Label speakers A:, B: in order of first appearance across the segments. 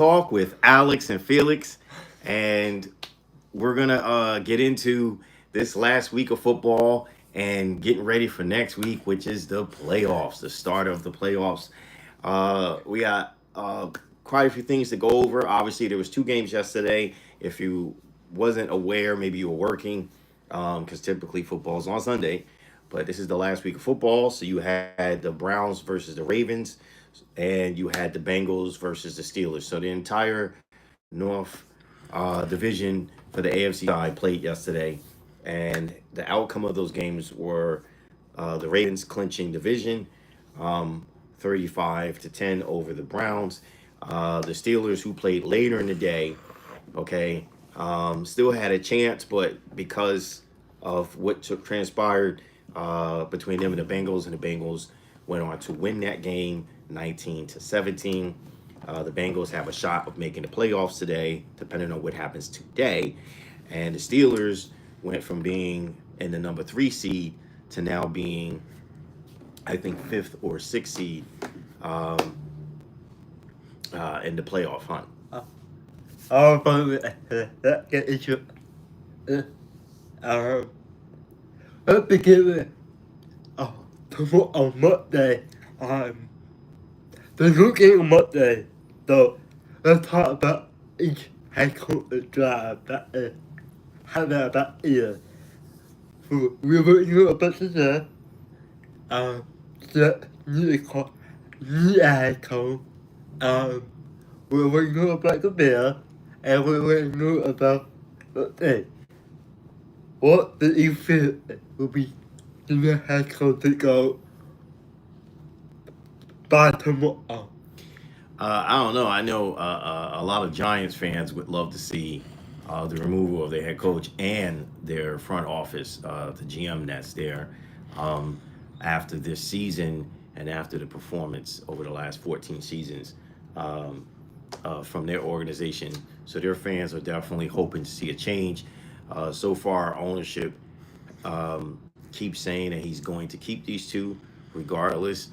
A: Talk with Alex and Felix, and we're gonna get into this last week of football and getting ready for next week, which is the playoffs, the start of the playoffs. We got quite a few things to go over. Obviously, there was two games yesterday. If you wasn't aware, maybe you were working, because typically football's on Sunday. But this is the last week of football, so you had the Browns versus the Ravens, and you had the Bengals versus the Steelers. So the entire North division for the AFC side played yesterday, and the outcome of those games were the Ravens clinching division, 35-10 over the Browns. The Steelers, who played later in the day, okay, still had a chance, but because of what transpired between them and the Bengals went on to win that game 19-17. The Bengals have a shot of making the playoffs today, depending on what happens today. And the Steelers went from being in the number three seed to now being, I think, fifth or sixth seed um, in the playoff hunt.
B: But get into uh, at the beginning tomorrow on Monday, the new game on Monday, so let's talk about each head coach job that is having about year. So we will know about the the new head coach, um, we will know about the bear, and we will know about the thing. What do you feel will be the new head coach to go by tomorrow?
A: I don't know. I know a lot of Giants fans would love to see the removal of their head coach and their front office, the GM that's there, um, after this season and after the performance over the last 14 seasons um, from their organization. So their fans are definitely hoping to see a change. So far, ownership keeps saying that he's going to keep these two regardless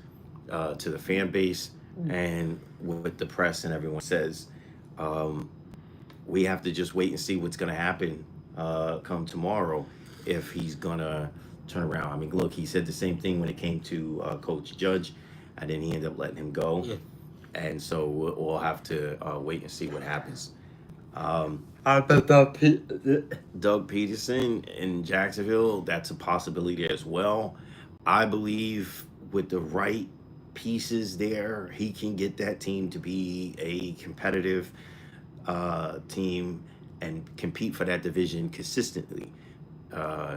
A: to the fan base and what the press and everyone says. Um, we have to just wait and see what's going to happen come tomorrow if he's going to turn around. I mean, look, he said the same thing when it came to Coach Judge, and then he ended up letting him go.
B: Yeah.
A: And so we'll have to wait and see what happens. Um,
B: About
A: Doug Peterson in Jacksonville, that's a possibility as well. I believe with the right pieces there, he can get that team to be a competitive team and compete for that division consistently,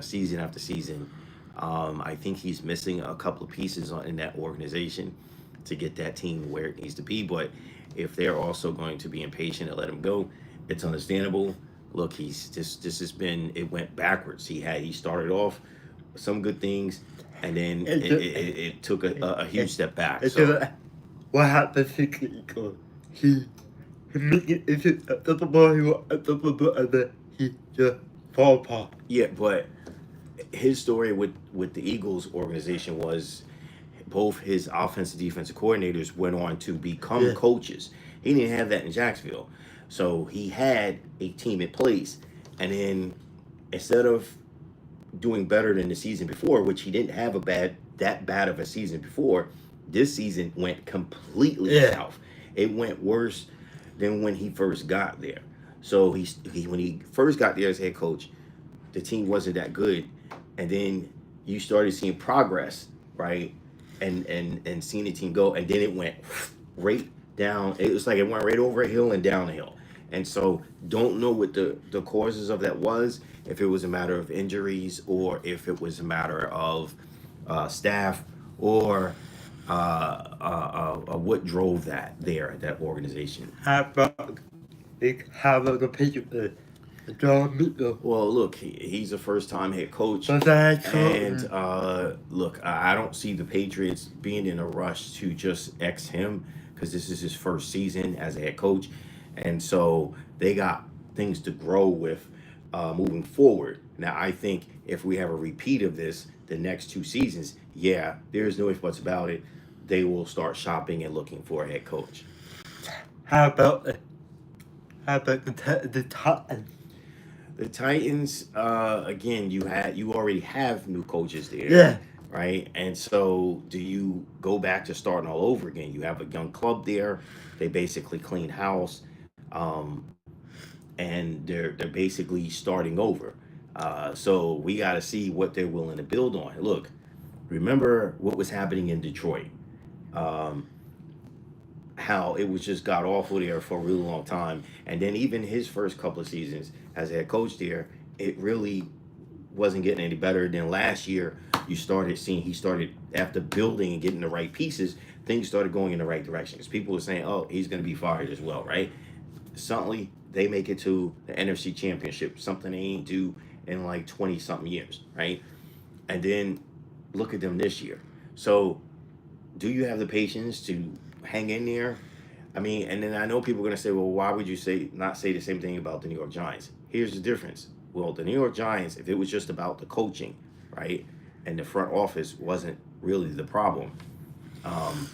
A: season after season. I think he's missing a couple of pieces in that organization to get that team where it needs to be. But if they're also going to be impatient and let him go, it's understandable. Look, he's just this has been it went backwards. He started off some good things, and then it took a huge step back. So
B: what happened to Kiko? He make it into the ball, he was at the ball, and then he just fall apart.
A: yeah, but his story with the Eagles organization was both his offensive defensive coordinators went on to become
B: Yeah.
A: coaches. He didn't have that in Jacksonville. So he had a team in place. And then instead of doing better than the season before, which he didn't have that bad of a season before, this season went completely
B: Yeah.
A: south. It went worse than when he first got there. So he when he first got there as head coach, the team wasn't that good, and then you started seeing progress, right? And seeing the team go, and then it went right down. It was like it went right over a hill and down a hill. And so don't know what the causes of that was, if it was a matter of injuries or if it was a matter of staff or what drove that there at that organization.
B: How about the Patriots? John Mitchell.
A: Well, look, he's a first-time head coach,
B: But that
A: and look, I don't see the Patriots being in a rush to just X him because this is his first season as a head coach, and so they got things to grow with moving forward. Now, I think if we have a repeat of this the next two seasons, yeah, there's no ifs buts about it. They will start shopping and looking for a head coach.
B: How about How about the Titans?
A: The Titans, again, you already have new coaches there,
B: Yeah.
A: right? And so, do you go back to starting all over again? You have a young club there. They basically clean house, um, and they're basically starting over. So we got to see what they're willing to build on. Look, remember what was happening in Detroit. Um, how it was just got awful there for a really long time. And then even his first couple of seasons as a head coach there, it really wasn't getting any better. Then last year, you started seeing he started after building and getting the right pieces, things started going in the right direction. Because people were saying, "Oh, he's going to be fired as well," right? Suddenly, they make it to the NFC Championship, something they ain't do in like 20 something years, right? And then look at them this year. So do you have the patience to hang in there? I mean, and then I know people are going to say, well, why would you say not say the same thing about the New York Giants? Here's the difference. Well, the New York Giants, if it was just about the coaching, right, and the front office wasn't really the problem, um,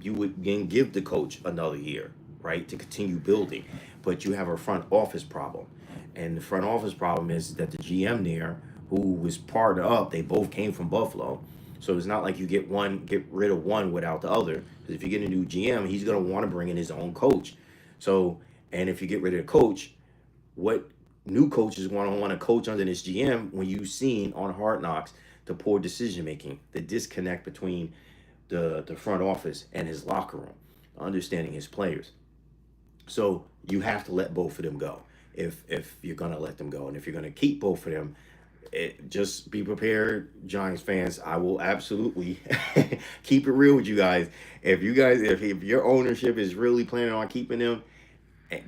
A: you would then give the coach another year, right, to continue building. But you have a front office problem. And the front office problem is that the GM there, who was part of, they both came from Buffalo. So it's not like you get rid of one without the other. Because if you get a new GM, he's going to want to bring in his own coach. So, and if you get rid of the coach, what new coaches want to coach under this GM when you've seen on Hard Knocks the poor decision making, the disconnect between the front office and his locker room, understanding his players. So you have to let both of them go if you're gonna let them go, and if you're gonna keep both of them, just be prepared, Giants fans. I will absolutely keep it real with you guys. If your ownership is really planning on keeping them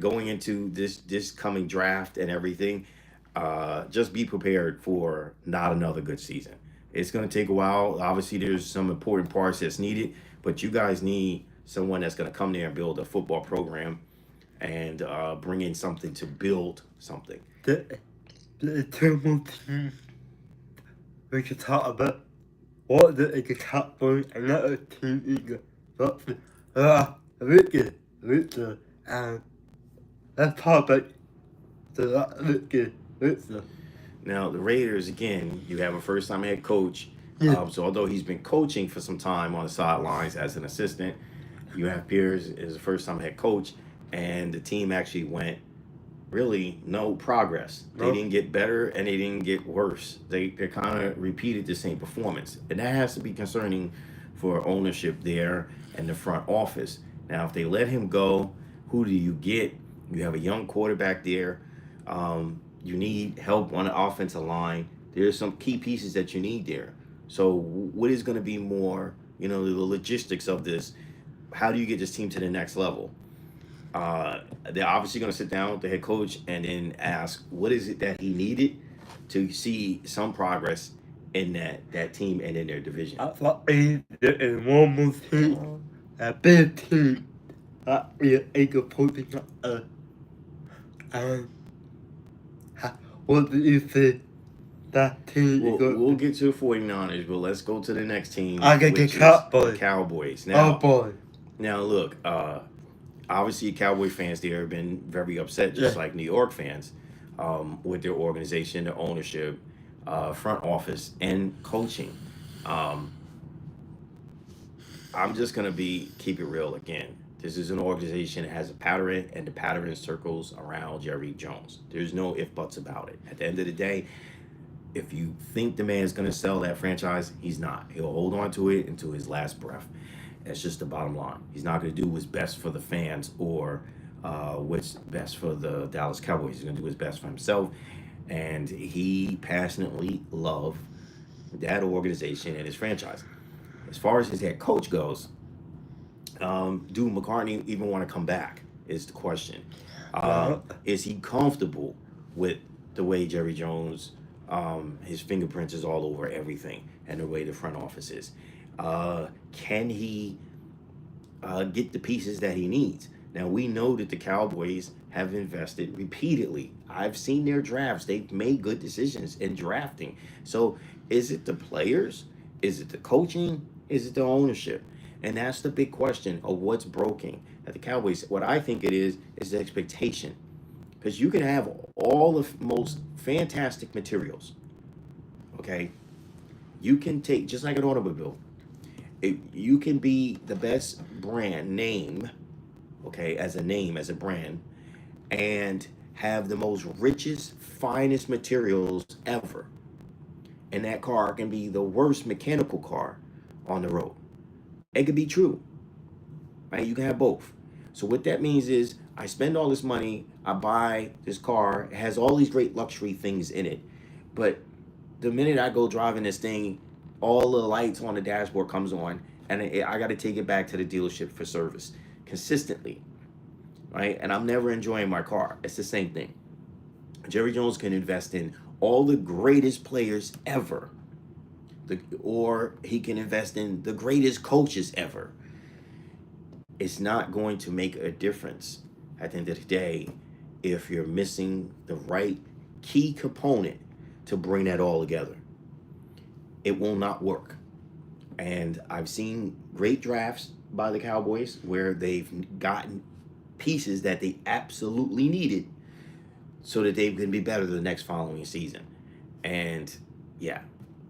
A: going into this coming draft and everything, just be prepared for not another good season. It's going to take a while. Obviously, there's some important parts that's needed, but you guys need someone that's going to come there and build a football program and bring in something to build something.
B: The two more teams we could talk about. What the Cowboys, another team is the Bucks. Richard, and let's talk about the Richard.
A: Now, the Raiders, again, you have a first time head coach.
B: Yeah.
A: So, although he's been coaching for some time on the sidelines as an assistant, you have Pierce as a first time head coach, and the team actually went really no progress. They
B: No.
A: didn't get better and they didn't get worse. They kind of repeated the same performance, and that has to be concerning for ownership there and the front office. Now, if they let him go, who do you get? You have a young quarterback there. You need help on the offensive line. There's some key pieces that you need there. So, what is going to be more, the logistics of this? How do you get this team to the next level? They're obviously going to sit down with the head coach and then ask what is it that he needed to see some progress in that team and in their division.
B: I thought there is one more team, a big team that is able putting up um, what do you say that team is going
A: We'll get to the 49ers, but let's go to the next team.
B: I get the
A: which is
B: Cowboys.
A: the Cowboys.
B: Oh boy.
A: Now look, obviously Cowboy fans there have been very upset, just
B: Yeah.
A: like New York fans, with their organization, their ownership, front office, and coaching. Um, I'm just gonna keep it real again. This is an organization that has a pattern, and the pattern circles around Jerry Jones. There's no if buts about it. At the end of the day, if you think the man's gonna sell that franchise, he's not. He'll hold on to it until his last breath. That's just the bottom line. He's not gonna do what's best for the fans or what's best for the Dallas Cowboys. He's gonna do what's best for himself, and he passionately loved that organization and his franchise. As far as his head coach goes, do McCartney even want to come back? Is the question.
B: Well,
A: Is he comfortable with the way Jerry Jones, his fingerprints is all over everything, and the way the front office is? Can he get the pieces that he needs? Now we know that the Cowboys have invested repeatedly. I've seen their drafts; they've made good decisions in drafting. So, is it the players? Is it the coaching? Is it the ownership? And that's the big question of what's broken at the Cowboys. What I think it is the expectation. Because you can have all the most fantastic materials, okay? You can take, just like an automobile, you can be the best brand name, okay, as a name, as a brand, and have the most richest, finest materials ever. And that car can be the worst mechanical car on the road. It could be true, right? You can have both. So what that means is I spend all this money, I buy this car, it has all these great luxury things in it. But the minute I go driving this thing, all the lights on the dashboard comes on and I got to take it back to the dealership for service consistently, right? And I'm never enjoying my car. It's the same thing. Jerry Jones can invest in all the greatest players ever, or he can invest in the greatest coaches ever. It's not going to make a difference at the end of the day if you're missing the right key component to bring that all together. It will not work. And I've seen great drafts by the Cowboys where they've gotten pieces that they absolutely needed so that they can be better the next following season. And yeah.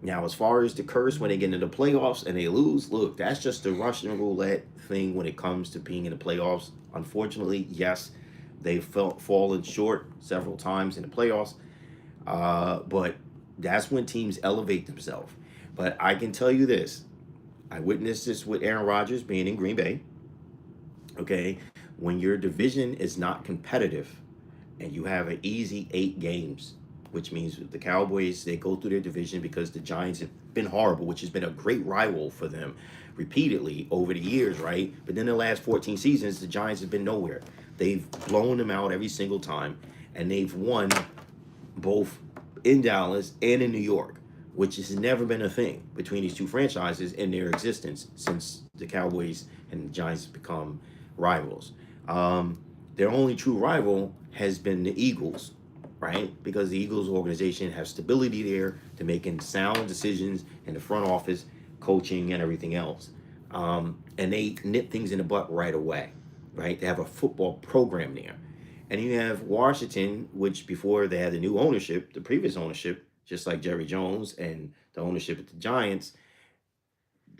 A: Now, as far as the curse when they get into the playoffs and they lose, look, that's just the Russian roulette thing when it comes to being in the playoffs. Unfortunately, yes, they've fallen short several times in the playoffs, but that's when teams elevate themselves. But I can tell you this. I witnessed this with Aaron Rodgers being in Green Bay. Okay, when your division is not competitive and you have an easy 8 games, which means the Cowboys, they go through their division because the Giants have been horrible, which has been a great rival for them repeatedly over the years, right? But then the last 14 seasons, the Giants have been nowhere. They've blown them out every single time, and they've won both in Dallas and in New York, which has never been a thing between these two franchises in their existence since the Cowboys and the Giants become rivals. Their only true rival has been the Eagles, right? Because the Eagles organization has stability there to making sound decisions in the front office, coaching, and everything else. And they nip things in the butt right away, right? They have a football program there. And you have Washington, which before they had the new ownership, the previous ownership, just like Jerry Jones and the ownership at the Giants,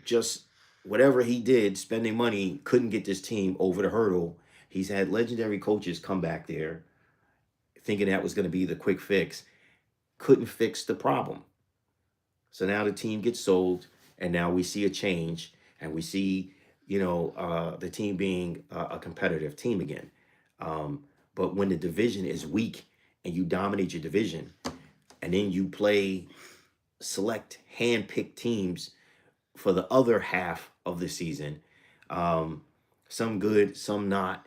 A: just whatever he did, spending money, couldn't get this team over the hurdle. He's had legendary coaches come back there thinking that was going to be the quick fix, couldn't fix the problem. So now the team gets sold, and now we see a change, and we see, the team being a competitive team again. But when the division is weak and you dominate your division, and then you play select hand-picked teams for the other half of the season, some good, some not,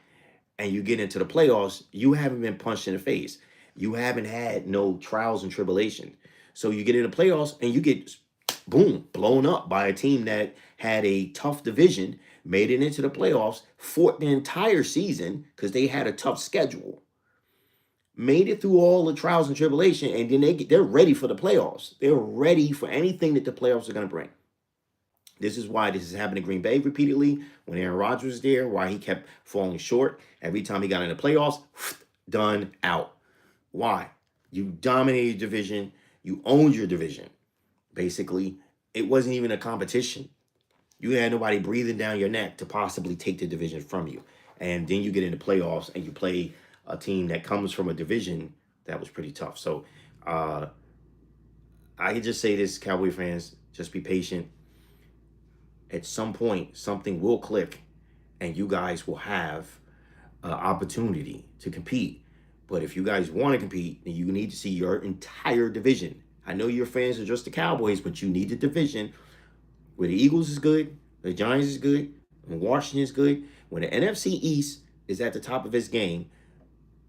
A: and you get into the playoffs, you haven't been punched in the face. You haven't had no trials and tribulations. So you get in the playoffs and you get, boom, blown up by a team that had a tough division, made it into the playoffs, fought the entire season because they had a tough schedule, made it through all the trials and tribulation, and then they're ready for the playoffs. They're ready for anything that the playoffs are going to bring. This is why this has happened in Green Bay repeatedly when Aaron Rodgers was there, why he kept falling short. Every time he got in the playoffs, done, out. Why? You dominated your division. You owned your division. Basically, it wasn't even a competition. You had nobody breathing down your neck to possibly take the division from you. And then you get into playoffs and you play a team that comes from a division that was pretty tough. So I can just say this, Cowboy fans, just be patient. At some point, something will click and you guys will have an opportunity to compete. But if you guys want to compete, then you need to see your entire division. I know your fans are just the Cowboys, but you need the division where the Eagles is good, the Giants is good, and Washington is good. When the NFC East is at the top of its game,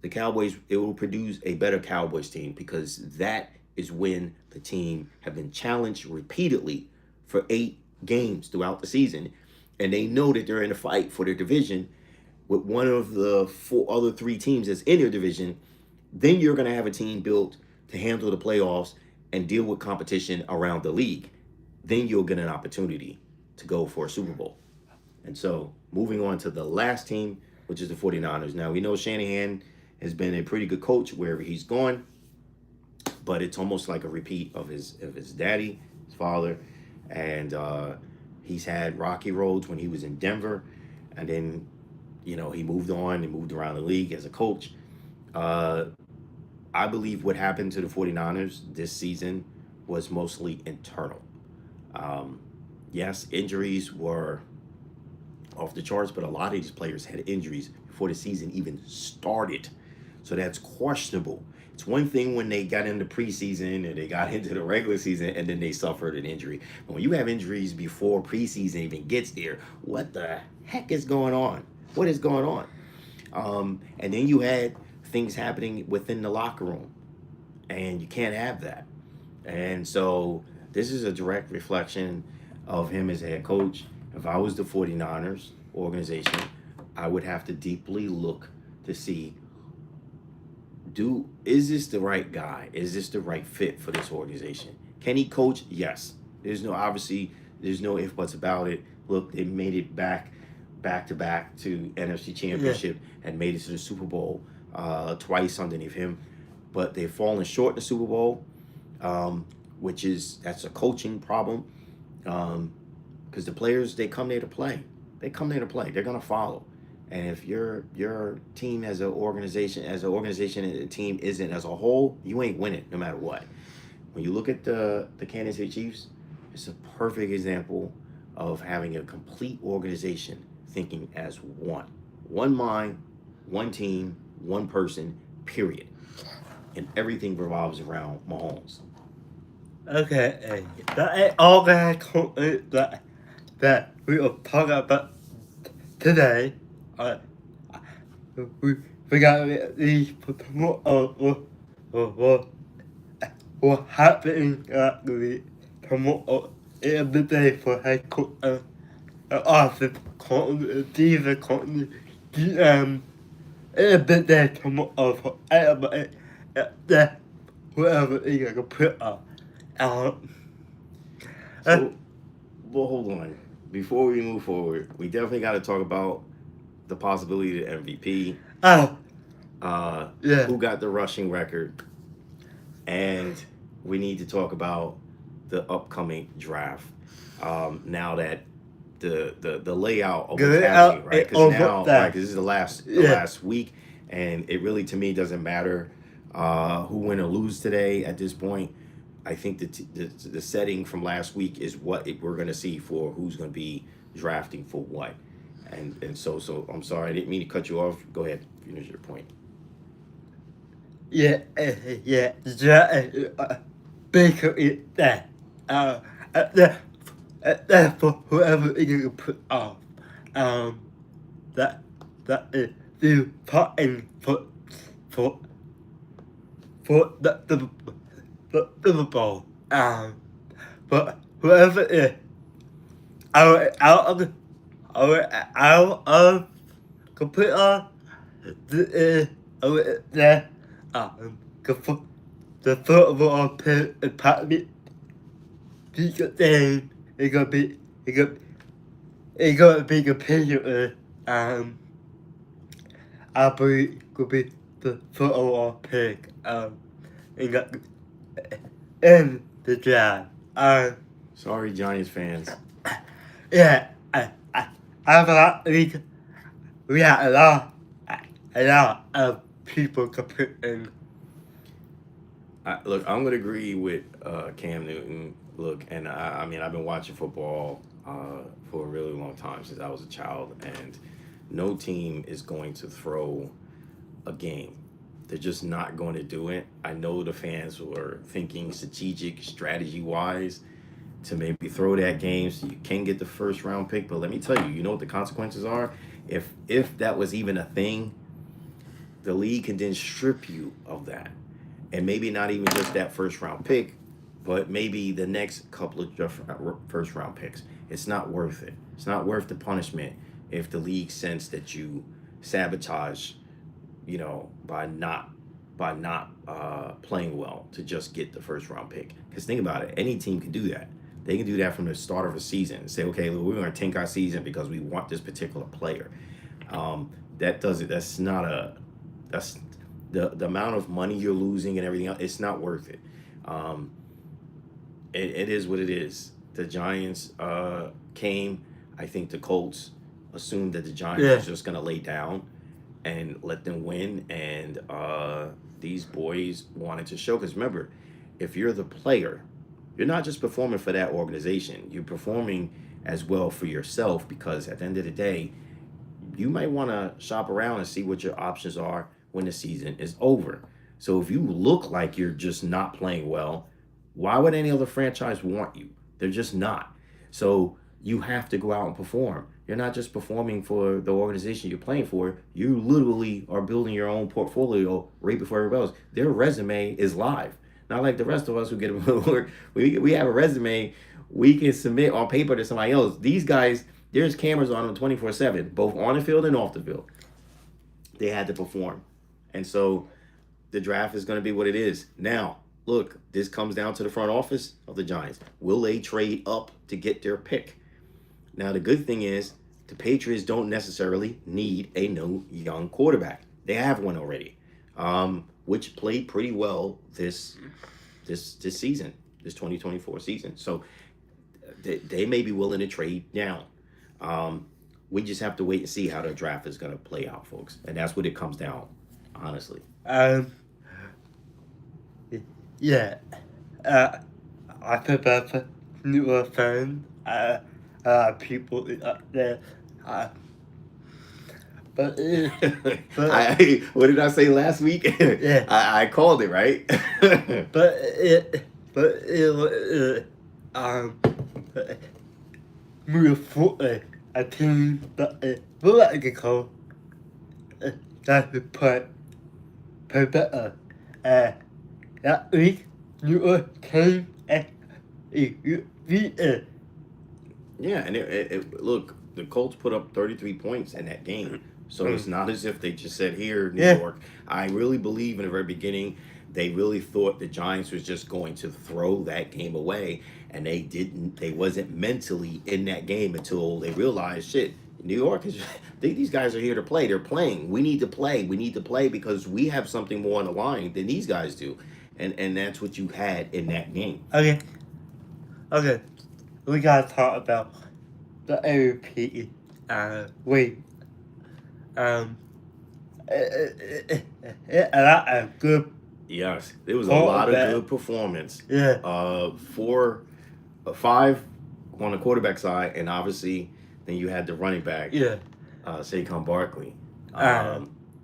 A: the Cowboys, it will produce a better Cowboys team because that is when the team have been challenged repeatedly for 8 games throughout the season, and they know that they're in a fight for their division with one of the 3 teams that's in their division. Then you're going to have a team built to handle the playoffs and deal with competition around the league. Then you'll get an opportunity to go for a Super Bowl. And so, moving on to the last team, which is the 49ers. Now, we know Shanahan has been a pretty good coach wherever he's gone, but it's almost like a repeat of his daddy, his father, and he's had rocky roads when he was in Denver, and then he moved on and moved around the league as a coach. Uh, I believe what happened to the 49ers this season was mostly internal. Um, yes, injuries were off the charts, but a lot of these players had injuries before the season even started. So that's questionable. It's one thing when they got into preseason and they got into the regular season and then they suffered an injury. But when you have injuries before preseason even gets there, what the heck is going on? What is going on? And then you had things happening within the locker room, and you can't have that. And so this is a direct reflection of him as a head coach. If I was the 49ers organization, I would have to deeply look to see, is this the right guy? Is this the right fit for this organization? Can he coach? Yes. There's no if buts about it. Look, they made it back to back to NFC Championship and made it to the Super Bowl twice underneath him, but they've fallen short in the Super Bowl, that's a coaching problem, because the players, they come there to play. They come there to play. They're gonna follow. And if your team as an organization and a team isn't as a whole, you ain't winning no matter what. When you look at the Kansas City Chiefs, it's a perfect example of having a complete organization thinking as one mind, one team, one person, period. And everything revolves around Mahomes.
B: Okay, that ain't all that we will talk about today. We we got these more what happening actually tomorrow every day for head coach offensive coordinator, defensive coordinator, GM. Every day tomorrow for everybody that whoever you can put up.
A: So, well, hold on. Before we move forward, we definitely got to talk about the possibility of MVP.
B: Yeah.
A: Who got the rushing record, and we need to talk about the upcoming draft. Now that the layout of what's happening, right? Because now, right? Because this is the last week, and it really, to me, doesn't matter who win or lose today at this point. I think the setting from last week is what we're going to see for who's going to be drafting for what. And so I'm sorry, I didn't mean to cut you off. Go ahead, finish your point.
B: Yeah, Baker is that. That for whoever you can put off. That is the important for the Liverpool. But whoever is out of complete the the football player probably big thing. It gonna be the picture. I believe could be the football pick. In the draft.
A: Sorry, Giants fans.
B: Yeah. I have a lot. We have a lot of people competing.
A: Look, I'm going to agree with Cam Newton. Look, and I mean, I've been watching football for a really long time, since I was a child, and no team is going to throw a game. They're just not going to do it. I know the fans were thinking strategy-wise, to maybe throw that game so you can get the first round pick. But let me tell you, you know what the consequences are? If that was even a thing, the league can then strip you of that. And maybe not even just that first round pick, but maybe the next couple of first round picks. It's not worth it. It's not worth the punishment if the league sense that you sabotage, by not playing well to just get the first round pick. Because think about it, any team can do that. They can do that from the start of a season and say, okay, look, we're going to tank our season because we want this particular player. That doesn't. That's not a. That's the amount of money you're losing and everything else. It's not worth it. Um, it is what it is. The Giants came. I think the Colts assumed that the Giants
B: Yeah.
A: was just going to lay down and let them win. And these boys wanted to show. Because remember, if you're the player, you're not just performing for that organization. You're performing as well for yourself. Because at the end of the day, you might want to shop around and see what your options are when the season is over. So if you look like you're just not playing well, why would any other franchise want you? They're just not. So you have to go out and perform. You're not just performing for the organization you're playing for. You literally are building your own portfolio right before everybody else. Their resume is live. Not like the rest of us who get work. We have a resume we can submit on paper to somebody else. These guys, there's cameras on them 24/7, both on the field and off the field. They had to perform. And so the draft is going to be what it is. Now, look, this comes down to the front office of the Giants. Will they trade up to get their pick? Now, the good thing is the Patriots don't necessarily need a new young quarterback. They have one already, which played pretty well this season, this 2024 season. So they may be willing to trade down. We just have to wait and see how the draft is going to play out, folks. And that's what it comes down, honestly.
B: Yeah. I feel bad for newer fans. People up there. But
A: what did I say last week?
B: Yeah.
A: I called it, right?
B: Move forward. A team that will let it go. That would play better. That week, you came and you beat it.
A: Yeah, and look, the Colts put up 33 points in that game. So it's not as if they just said, here, New York. I really believe in the very beginning, they really thought the Giants was just going to throw that game away. And they didn't. They wasn't mentally in that game until they realized, shit, New York is. These guys are here to play. They're playing. We need to play. We need to play because we have something more on the line than these guys do, and that's what you had in that game.
B: Okay. We gotta talk about the MVP. Wait. A lot of good.
A: Yes, there was a lot of good performance.
B: Yeah.
A: 5 on the quarterback side, and obviously then you had the running back.
B: Yeah.
A: Saquon Barkley.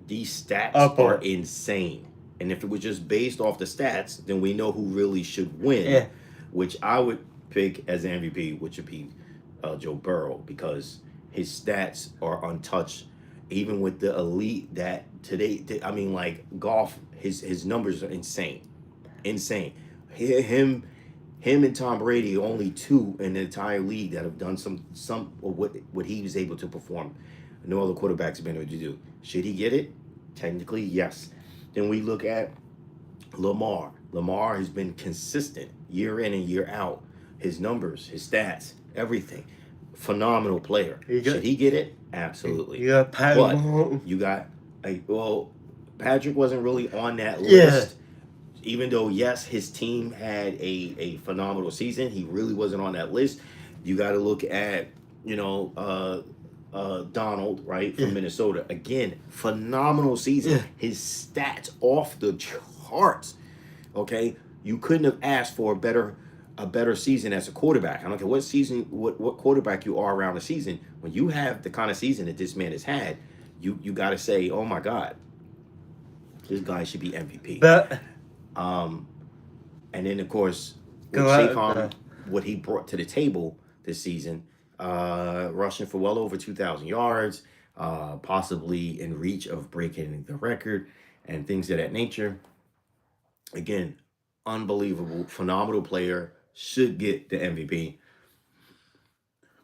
A: These stats are insane. And if it was just based off the stats, then we know who really should win.
B: Yeah.
A: Which I would pick as MVP, which would be Joe Burrow, because his stats are untouched. Even with the elite that today, I mean, like golf, his numbers are insane. Him and Tom Brady are only 2 in the entire league that have done some of what he was able to perform. No other quarterbacks have been able to do. Should he get it? Technically, yes. Then we look at Lamar. Lamar has been consistent year in and year out. His numbers, his stats, everything. Phenomenal player. Should he get it? Absolutely.
B: You got Patrick.
A: You got Patrick wasn't really on that list. Even though, yes, his team had a phenomenal season, he really wasn't on that list. You got to look at, Donald, right, from Minnesota. Again, phenomenal season.
B: Yeah.
A: His stats off the charts. Okay? You couldn't have asked for a better season as a quarterback. I don't care what season, what quarterback you are around the season. When you have the kind of season that this man has had, you got to say, oh my God, this guy should be MVP. And then of course, with Saquon, what he brought to the table this season, rushing for well over 2,000 yards, possibly in reach of breaking the record and things of that nature. Again, unbelievable, phenomenal player, should get the MVP,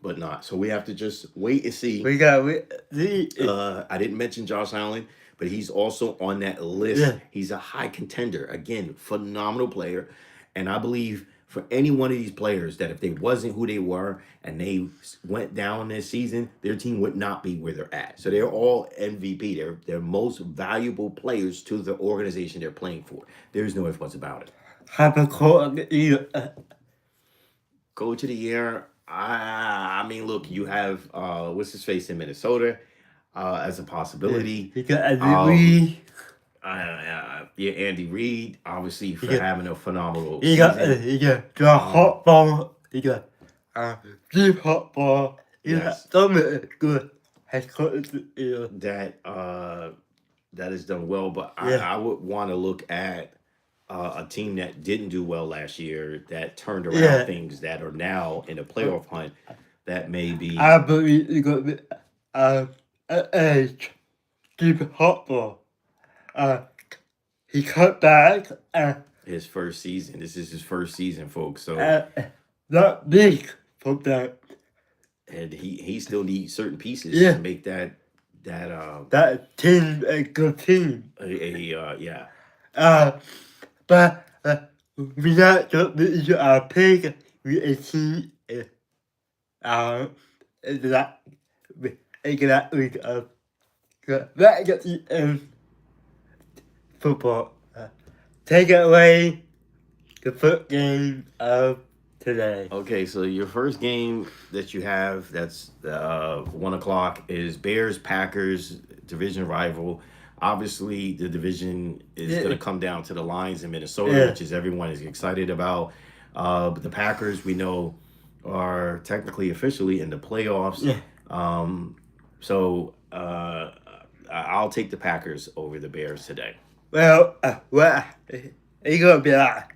A: but not. So we have to just wait and see. I didn't mention Josh Allen, but he's also on that list. Yeah. He's a high contender. Again, phenomenal player. And I believe for any one of these players that if they wasn't who they were and they went down this season, their team would not be where they're at. So they're all MVP. They're most valuable players to the organization they're playing for. There's no ifs buts about it.
B: Have a coach of the year.
A: Coach of the year. I mean, look, you have what's his face in Minnesota as a possibility.
B: You got Andy
A: Um,
B: Reid.
A: Yeah, Andy Reid, obviously for
B: got-
A: having a phenomenal
B: You got
A: season.
B: John Hot Ball. You got Steve Hot Ball. You got
A: Yes.
B: so many good head coaches of the year.
A: That has done well, but
B: Yeah.
A: I would want to look at a team that didn't do well last year that turned around
B: Yeah.
A: things that are now in a playoff hunt that may be
B: I believe you got age. Steve Hot Ball. He cut back
A: his first season. This is his first season, folks. So
B: not big from that.
A: and he still needs certain pieces
B: Yeah.
A: to make that
B: That team a good team.
A: yeah.
B: But we not just our pick. We see that week of that football. Take away the first game of today.
A: Okay, so your first game that you have that's 1:00 is Bears Packers division rival. Obviously, the division is
B: Yeah.
A: going to come down to the Lions in Minnesota,
B: Yeah.
A: which is everyone is excited about. But the Packers, we know, are technically officially in the playoffs.
B: Yeah.
A: So I'll take the Packers over the Bears today.
B: Well, it's gonna be like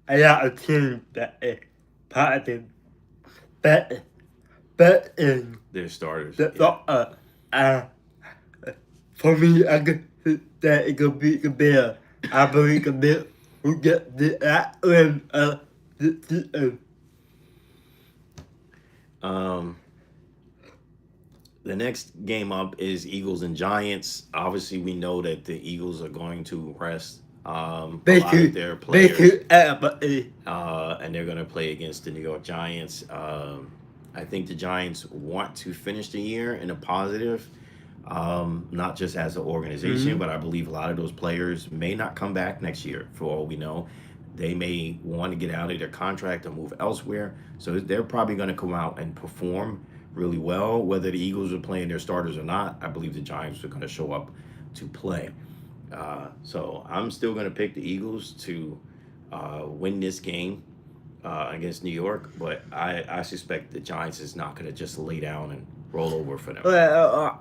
B: a lot of teams that is part of the bet in
A: Their starters.
B: the
A: Yeah.
B: for me, I guess that it could be the Bear. I believe the Bear will get that win the season.
A: The next game up is Eagles and Giants. Obviously, we know that the Eagles are going to rest a lot of their players, and they're going to play against the New York Giants. I think the Giants want to finish the year in a positive, not just as an organization, but I believe a lot of those players may not come back next year, for all we know. They may want to get out of their contract or move elsewhere. So they're probably going to come out and perform really well. Whether the Eagles are playing their starters or not, I believe the Giants are going to show up to play. So I'm still going to pick the Eagles to win this game against New York, but I suspect the Giants is not going to just lay down and roll over for them.
B: Well,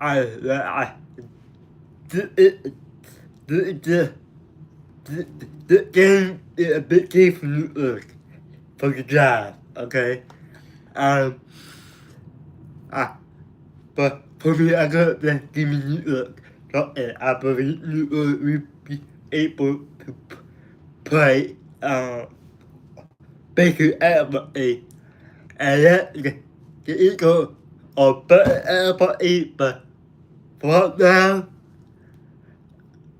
B: the game is a big game for New York, for the Giants, okay? But for me, I got the game in New York. I believe New York will be able to play Baker everybody. And that the Eagles are better everybody, but for now,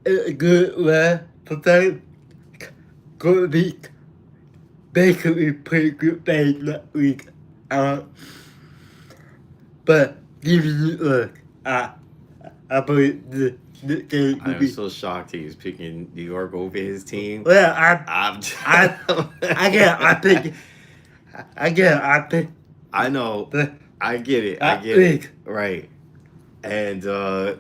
B: it's a good way for them. Good week. Baker will play good base next week. But give me New York. I believe the game will
A: I'm
B: be.
A: so shocked he's picking New York over his team.
B: Well,
A: I
B: pick
A: I know.
B: the
A: I get it.
B: that
A: I get
B: week.
A: it. Right. And I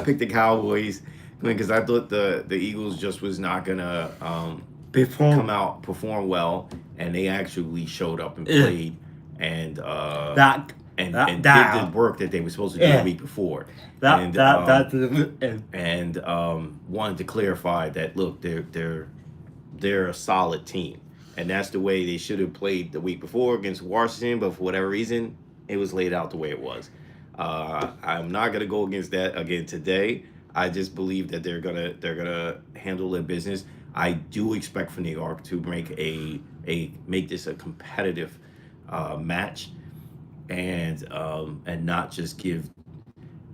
A: picked the Cowboys because I thought the Eagles just was not gonna
B: Before
A: come out perform well, and they actually showed up and
B: Yeah.
A: played and
B: that
A: did
B: that
A: the work that they were supposed to do
B: Yeah.
A: the week before.
B: that
A: and,
B: that's the
A: and wanted to clarify that look, they're a solid team, and that's the way they should have played the week before against Washington. But for whatever reason, it was laid out the way it was. I'm not gonna go against that again today. I just believe that they're gonna handle their business. I do expect for New York to make this a competitive match, and not just give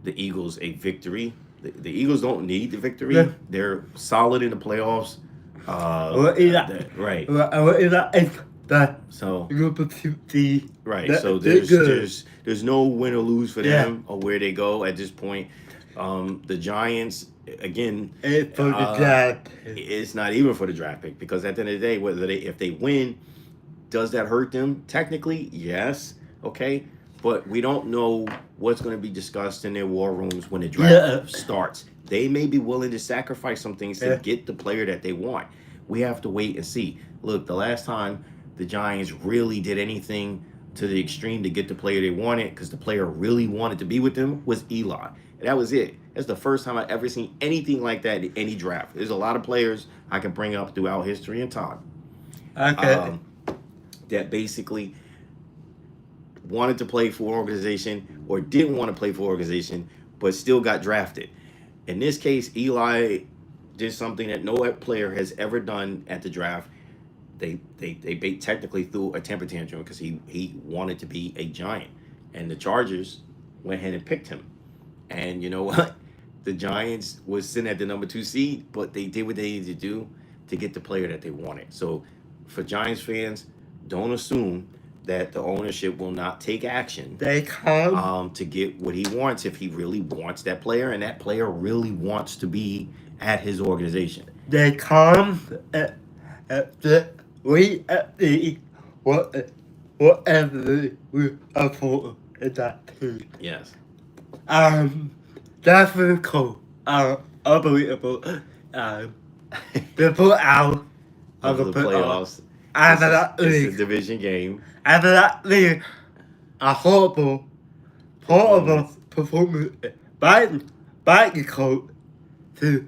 A: the Eagles a victory. The Eagles don't need the victory.
B: Yeah.
A: They're solid in the playoffs.
B: What is that?
A: Right.
B: What is that? It's the
A: So
B: opportunity.
A: right. So
B: That's good.
A: there's no win or lose for
B: Yeah.
A: them or where they go at this point. The Giants again.
B: It's for the
A: Uh,
B: draft.
A: it's not even for the draft pick because at the end of the day, whether they if they win, does that hurt them? Technically, yes. Okay. But we don't know what's going to be discussed in their war rooms when the draft starts. They may be willing to sacrifice some things to get the player that they want. We have to wait and see. Look, the last time the Giants really did anything to the extreme to get the player they wanted, because the player really wanted to be with them, was Eli. And that was it. That's the first time I ever seen anything like that in any draft. There's a lot of players I can bring up throughout history and time.
B: Okay.
A: That basically wanted to play for an organization or didn't want to play for an organization, but still got drafted. In this case, Eli did something that no player has ever done at the draft. They technically threw a temper tantrum because he wanted to be a Giant, and the Chargers went ahead and picked him. And you know what? The Giants was sitting at the number 2 seed, but they did what they needed to do to get the player that they wanted. So, for Giants fans, don't assume that the ownership will not take action
B: They come.
A: to get what he wants if he really wants that player and that player really wants to be at his organization.
B: They come at the we at the whatever we afford in that team.
A: Yes.
B: That's really cool. Unbelievable. They put out
A: Of the playoffs.
B: after that
A: It's a
B: league.
A: division game.
B: After that league, a horrible performance by the coach to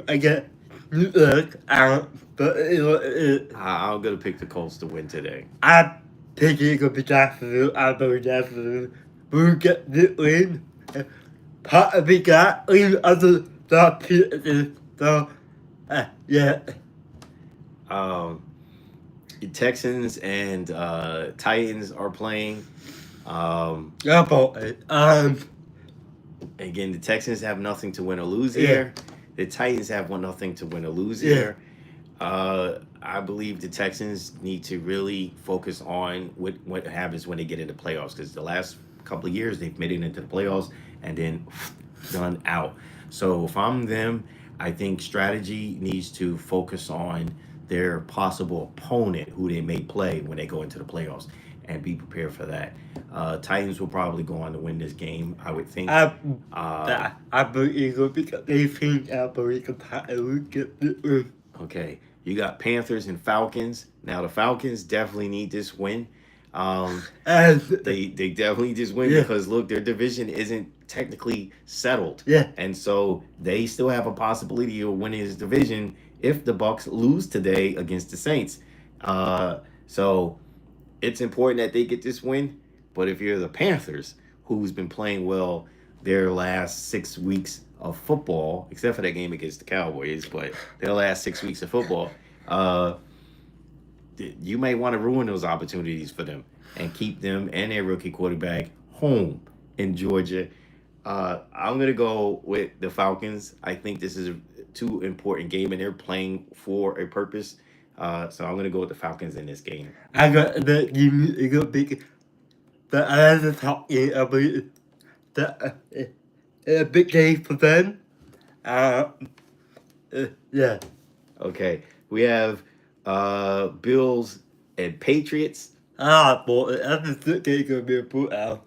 B: against New York. But
A: I'm gonna pick the Colts to win today.
B: I think it's gonna be Jacksonville. I believe Jacksonville will get the win. Part of the guy in other the yeah.
A: The Texans and Titans are playing.
B: Yeah, but
A: Again, the Texans have nothing to win or lose
B: Yeah.
A: here. The Titans have nothing to win or lose
B: Yeah.
A: here. I believe the Texans need to really focus on what happens when they get into playoffs, because the last couple of years they've made it into the playoffs and then done out. So if I'm them, I think strategy needs to focus on their possible opponent who they may play when they go into the playoffs and be prepared for that. Titans will probably go on to win this game, I would think.
B: I believe it'll be they think I believe the Titans will get the win.
A: Okay, you got Panthers and Falcons. Now the Falcons definitely need this win.
B: And
A: They definitely just win
B: Yeah.
A: because look, their division isn't technically settled.
B: Yeah.
A: And so they still have a possibility of winning this division if the Bucks lose today against the Saints. So it's important that they get this win. But if you're the Panthers, who's been playing well their last 6 weeks of football, except for that game against the Cowboys, but their last 6 weeks of football, you may want to ruin those opportunities for them and keep them and their rookie quarterback home in Georgia. I'm going to go with the Falcons. I think this is a too important game, and they're playing for a purpose. So I'm going to go with the Falcons in this game.
B: I got the you got big. The other top game, I believe that a big game for them. Yeah.
A: Okay, we have Bills and Patriots.
B: Boy, that's a good game gonna be a put out.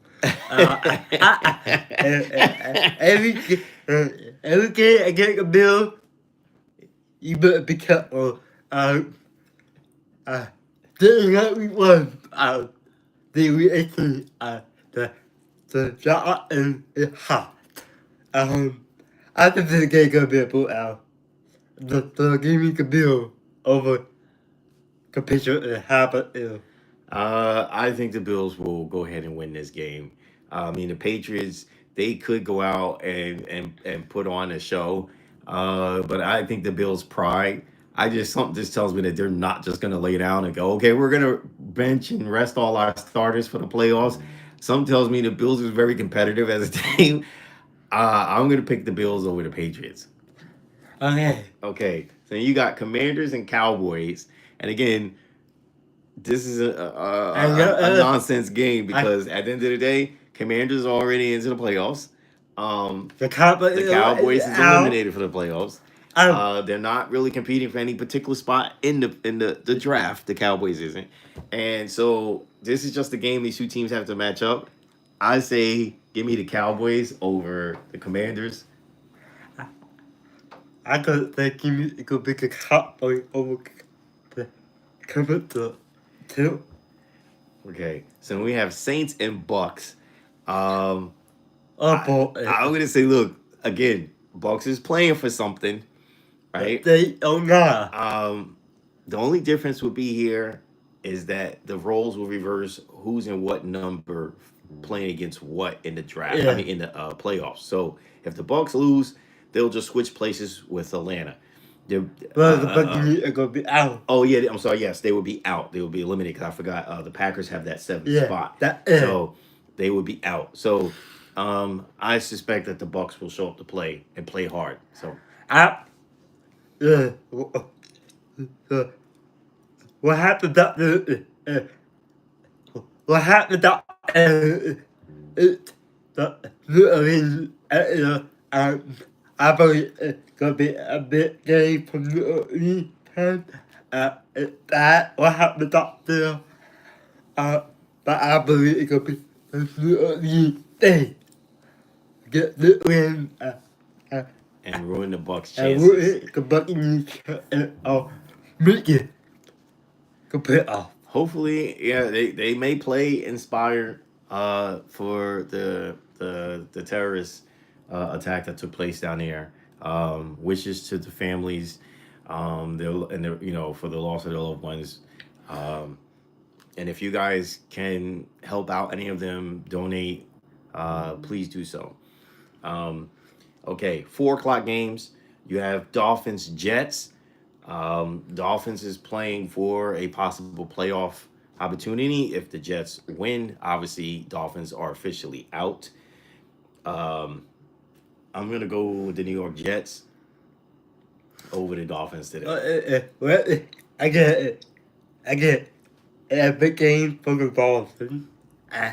B: Every game I get a bill, you better be careful. Didn't let me one. We actually the shot and it hot. I think this game gonna be a put out. The game could bill over compared to it happened.
A: I think the Bills will go ahead and win this game. I mean, the Patriots, they could go out and put on a show, but I think the Bills' pride. Something just tells me that they're not just going to lay down and go, okay, we're going to bench and rest all our starters for the playoffs. Something tells me the Bills is very competitive as a team. I'm going to pick the Bills over the Patriots.
B: Okay.
A: Okay, so you got Commanders and Cowboys, and again, this is
B: I
A: a
B: know.
A: nonsense game
B: I
A: because at the end of the day, Commanders are already into the playoffs. Um,
B: the Cowboys
A: the
B: is
A: Cowboys is
B: out.
A: eliminated for the playoffs.
B: Um,
A: They're not really competing for any particular spot in the draft. The Cowboys isn't, and so this is just a game these two teams have to match up. I say give me the Cowboys over the Commanders.
B: I could think it could be the Cowboys over the Commanders too.
A: Okay, so we have Saints and Bucks. Um,
B: Oh
A: I'm
B: boy.
A: gonna say, look again. Bucks is playing for something,
B: But
A: right?
B: they don't know.
A: Um, the only difference would be here is that the roles will reverse. Who's in what number playing against what in the draft? I mean,
B: Yeah.
A: in the playoffs. So if the Bucks lose, they'll just switch places with Atlanta. They're,
B: But the Buccaneers are gonna be out.
A: oh yeah, I'm sorry. Yes, they would be out. They would be eliminated because I forgot the Packers have that seventh
B: Yeah.
A: spot,
B: That
A: so they would be out. So I suspect that the Bucks will show up to play and play hard. So
B: I yeah. Uh, what happened that what happened that it I mean I believe it's gonna be a bit gay from the time that what happened up there but I believe it's gonna be a the day get the win uh,
A: and ruin the Bucks'
B: and
A: chances.
B: we're the Buccaneers make it compare off.
A: Hopefully, yeah, they may play inspired for the terrorist attack that took place down there. Wishes to the families, their for the loss of their loved ones. Um, and if you guys can help out any of them, donate. Please do so. Um, okay, 4 o'clock games. You have Dolphins Jets. Dolphins is playing for a possible playoff opportunity. If the Jets win, obviously Dolphins are officially out. Um, I'm gonna go with the New York Jets over the Dolphins today.
B: Well, I get I get a big game for the Dolphins. Uh,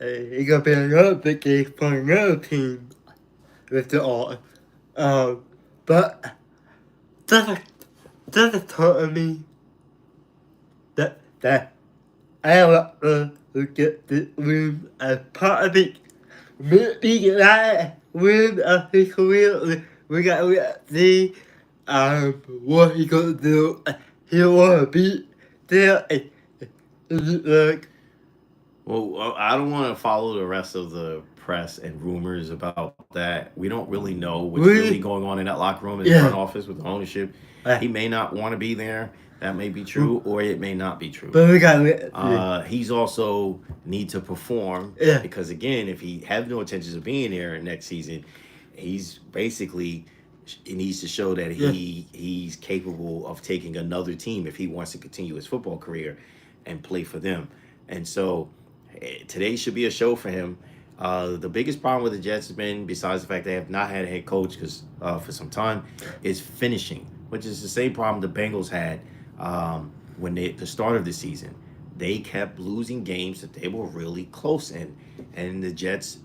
B: it's gonna be another big game for another team with the all. Um, but doesn't tell me that I want to get the win as part of it. Maybe that win of his career. We got to see what he gonna do. He wanna be there. Like
A: Well, I don't want to follow the rest of the press and rumors about that. We don't really know what's really
B: really,
A: going on in that locker room in the front
B: yeah.
A: office with the ownership.
B: Uh,
A: He may not want to be there. That may be true, or it may not be true.
B: but we got to
A: He's also need to perform
B: yeah.
A: because again, if he have no intentions of being there next season, he's basically he needs to show that
B: Yeah.
A: he's capable of taking another team if he wants to continue his football career and play for them. And so today should be a show for him. The biggest problem with the Jets has been, besides the fact they have not had a head coach because for some time, is finishing, which is the same problem the Bengals had when they at the start of the season. They kept losing games that they were really close in, and the Jets,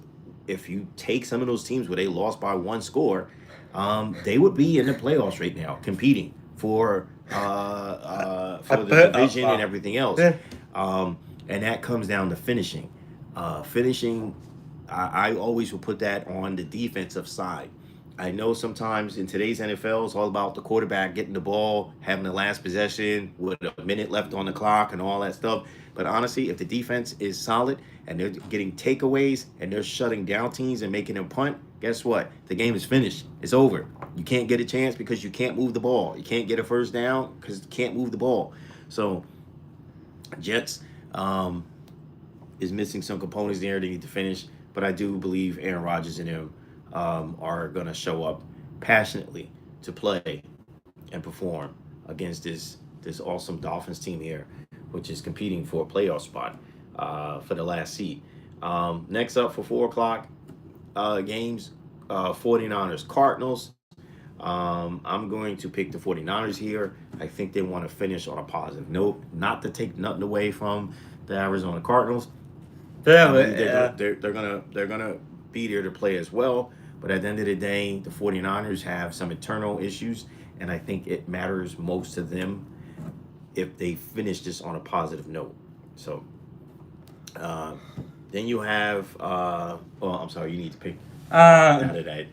A: if you take some of those teams where they lost by one score, they would be in the playoffs right now, competing for the division and everything else.
B: Yeah.
A: And that comes down to finishing. Finishing, I always will put that on the defensive side. I know sometimes in today's NFL, it's all about the quarterback getting the ball, having the last possession with a minute left on the clock and all that stuff. But honestly, if the defense is solid and they're getting takeaways and they're shutting down teams and making them punt, guess what? The game is finished. It's over. You can't get a chance because you can't move the ball. You can't get a first down because you can't move the ball. So, Jets is missing some components there. They need to finish. But I do believe Aaron Rodgers and him are going to show up passionately to play and perform against this awesome Dolphins team here, which is competing for a playoff spot for the last seed. Next up for 4 o'clock games, 49ers Cardinals. I'm going to pick the 49ers here. I think they want to finish on a positive note, not to take nothing away from the Arizona Cardinals. I believe they're gonna be there to play as well. But at the end of the day, the 49ers have some internal issues, and I think it matters most to them if they finish this on a positive note. So uh, then you have well, I'm sorry, you need to pick
B: Um,
A: out of that.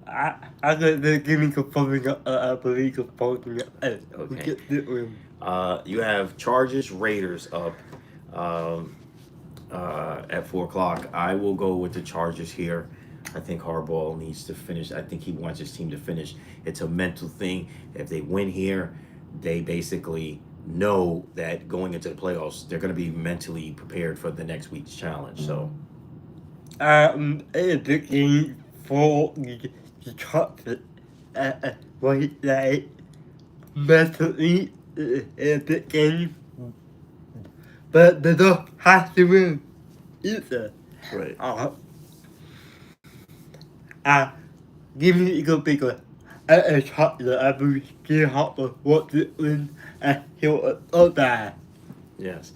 B: I got the giving a following up. I believe a following up. We
A: Okay.
B: get the room.
A: You have Chargers Raiders up um, at 4 o'clock. I will go with the Chargers here. I think Harbaugh needs to finish. I think he wants his team to finish. It's a mental thing. If they win here, they basically know that going into the playoffs, they're going to be mentally prepared for the next week's challenge. So,
B: The game for the chocolate. What like mentally a big game, but they don't have to win either.
A: right.
B: Uh, give me a good big one. A chocolate. I will give Hopper what to win and he'll that.
A: Yes.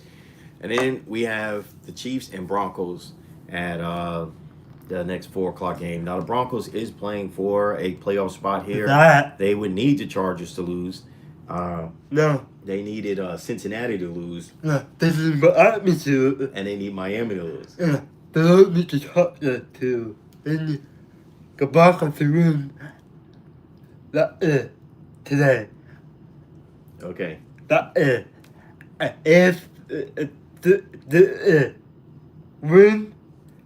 A: And then we have the Chiefs and Broncos at the next 4 o'clock game. Now the Broncos is playing for a playoff spot here.
B: That
A: They would need the Chargers to lose.
B: no,
A: They needed Cincinnati to lose,
B: no, this is what I me to.
A: and they need Miami to lose.
B: They don't need the chocolate too. They need the Broncos to win. That is today.
A: Okay.
B: That is if the win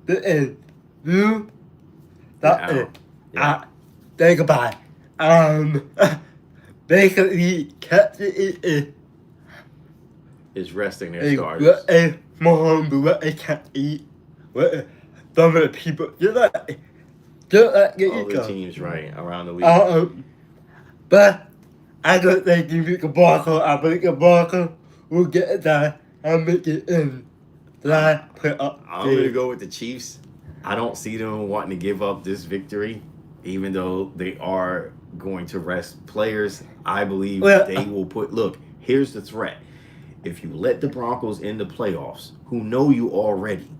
B: the do that
A: Yeah.
B: is
A: Yeah.
B: say goodbye. Basically catch it
A: Is resting their
B: is
A: starters.
B: what a mom what I can't eat. What some of the people just like get
A: All
B: it
A: the
B: go.
A: teams right around the league.
B: But I don't think you make a blocker. I think a blocker will get it done and make it in. Then I put up.
A: I'm gonna go with the Chiefs. I don't see them wanting to give up this victory, even though they are going to rest players. I believe
B: Well,
A: they will put. Look, here's the threat: if you let the Broncos in the playoffs, who know you already,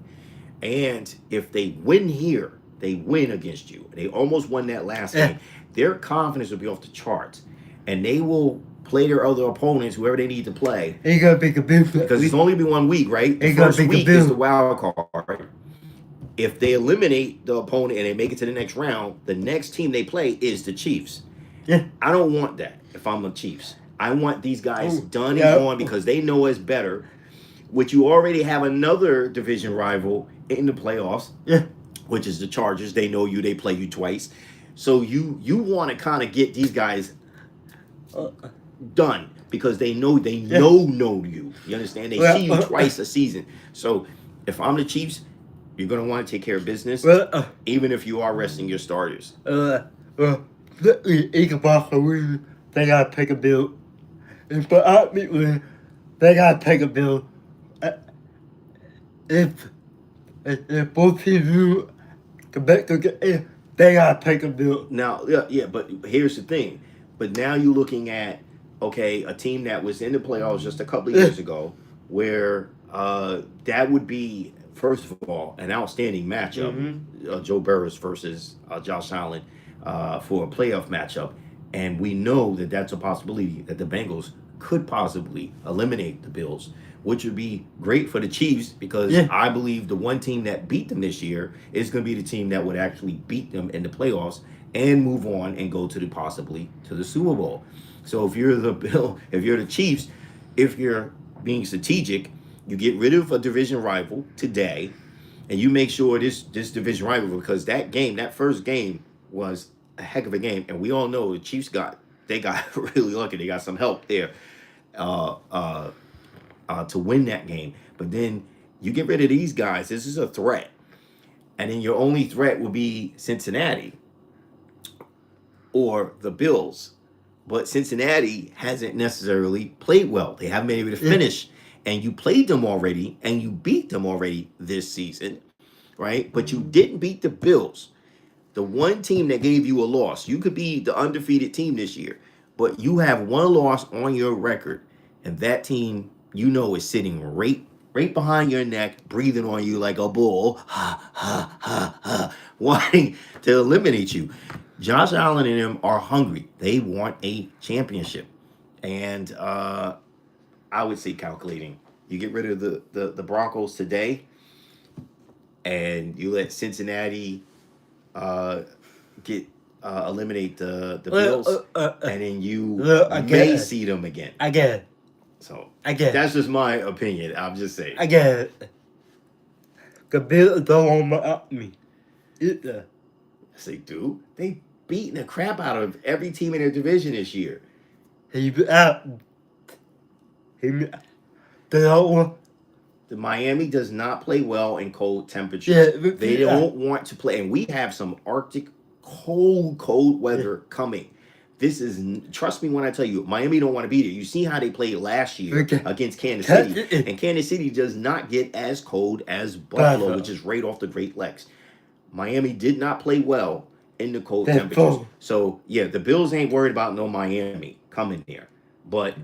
A: and if they win here, they win against you. They almost won that last
B: Yeah.
A: game. Their confidence will be off the charts, and they will play their other opponents, whoever they need to play,
B: He gonna pick a big
A: because it's only been 1 week, right? The
B: They gotta
A: first
B: pick a
A: week is
B: bill.
A: the wild card. If they eliminate the opponent and they make it to the next round, the next team they play is the Chiefs.
B: Yeah.
A: I don't want that if I'm the Chiefs. I want these guys
B: Oh,
A: done
B: yeah.
A: and gone because they know us better. Which you already have another division rival in the playoffs,
B: Yeah.
A: which is the Chargers. They know you, they play you twice. So you want to kind of get these guys
B: Uh,
A: done because they know know you. You understand? They
B: Well,
A: see you twice a season. So if I'm the Chiefs, you're gonna want to take care of business,
B: well,
A: even if you are resting your starters.
B: he can block a win. They gotta pick a bill. And for out me win, they gotta take a bill. Uh, if if both teams do come back to get in, they gotta take a bill.
A: Now, yeah, but here's the thing. But now you're looking at okay, a team that was in the playoffs just a couple of years ago, where that would be first of all an outstanding matchup, Joe Burrow versus Josh Allen for a playoff matchup, and we know that that's a possibility that the Bengals could possibly eliminate the Bills, which would be great for the Chiefs because
B: Yeah.
A: I believe the one team that beat them this year is going to be the team that would actually beat them in the playoffs and move on and go to the possibly to the Super Bowl. So if you're the Chiefs, if you're being strategic, you get rid of a division rival today, and you make sure this division rival because that first game was a heck of a game, and we all know the Chiefs got really lucky. They got some help there to win that game. But then you get rid of these guys. This is a threat, and then your only threat will be Cincinnati or the Bills. But Cincinnati hasn't necessarily played well. They haven't been able to finish. And you played them already, and you beat them already this season, right? But you didn't beat the Bills. the one team that gave you a loss. You could be the undefeated team this year, but you have one loss on your record, and that team is sitting right behind your neck, breathing on you like a bull, ha ha ha ha, wanting to eliminate you. Josh Allen and them are hungry. They want a championship, and I would say calculating. You get rid of the Broncos today, and you let Cincinnati get eliminate the Bills, and then you may see them again.
B: Again.
A: So
B: Again.
A: that's just my opinion. I'm just saying.
B: Again. The Bills don't want me. Either.
A: Yes, they do. They beating the crap out of every team in their division this year.
B: He out. They don't want.
A: The Miami does not play well in cold temperatures.
B: Yeah,
A: they don't want to play, and we have some Arctic cold weather coming. This is, trust me when I tell you, Miami don't want to be there. You see how they played last year against Kansas City, and Kansas City does not get as cold as Buffalo, which is right off the Great Lakes. Miami did not play well in the cold temperatures. So yeah, the Bills ain't worried about no Miami coming there, but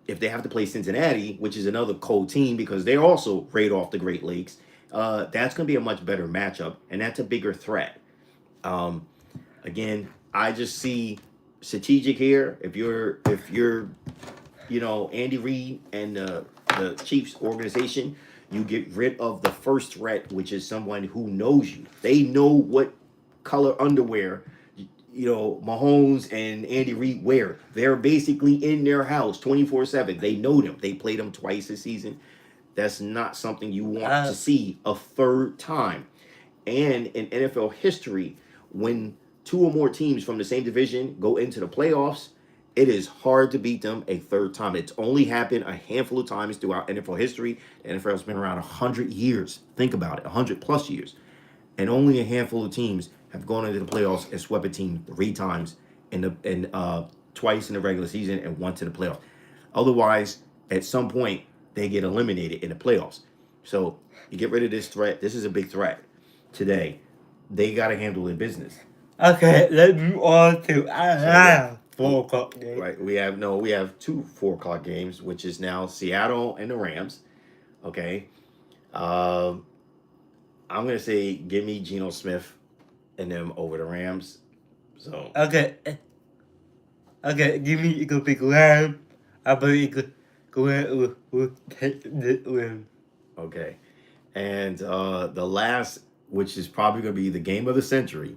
A: if they have to play Cincinnati, which is another cold team because they're also right off the Great Lakes, that's going to be a much better matchup, and that's a bigger threat. Again, I just see strategic here. If you're Andy Reid and the Chiefs organization, you get rid of the first threat, which is someone who knows you. They know what color underwear Mahomes and Andy Reid wear. They're basically in their house 24/7. They know them. They played them twice this season. That's not something you want to see a third time. And in NFL history, when two or more teams from the same division go into the playoffs, it is hard to beat them a third time. It's only happened a handful of times throughout NFL history. The NFL has been around 100 years. Think about it, 100 plus years. And only a handful of teams have gone into the playoffs and swept a team 3 times twice in the regular season and once in the playoffs. Otherwise, at some point, they get eliminated in the playoffs. So you get rid of this threat. This is a big threat today. They got to handle their business.
B: Okay, let's move on to 4 o'clock game.
A: Right. We have 2 4 o'clock games, which is now Seattle and the Rams. Okay. I'm gonna say give me Geno Smith and them over the Rams. So
B: okay, give me the big Ram. I believe the Ram will take the win.
A: Okay, and the last, which is probably gonna be the game of the century,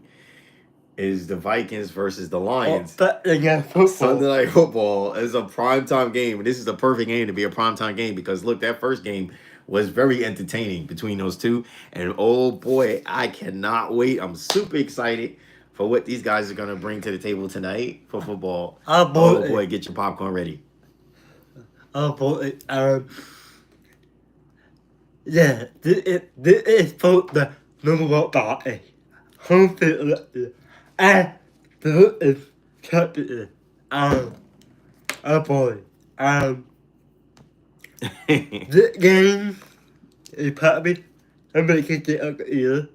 A: is the Vikings versus the Lions.
B: Sunday
A: Night Football is a primetime game, and this is the perfect game to be a primetime game because look, that first game was very entertaining between those two, and oh boy, I cannot wait. I'm super excited for what these guys are gonna bring to the table tonight for football. Oh boy, get your popcorn ready.
B: Oh boy, yeah, this is for the number party. Home field and the is champion. Oh boy, this game is probably making it of the year.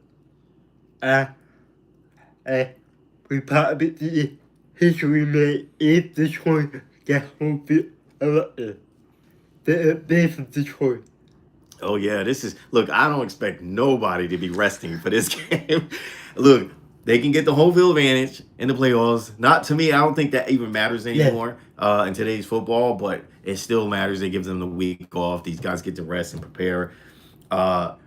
B: We probably see history made if Detroit gets home field of the year. This is Detroit.
A: Oh yeah, look, I don't expect nobody to be resting for this game. Look, they can get the home field advantage in the playoffs. Not to me, I don't think that even matters anymore in today's football, but it still matters. They give them the week off. These guys get to rest and prepare. You're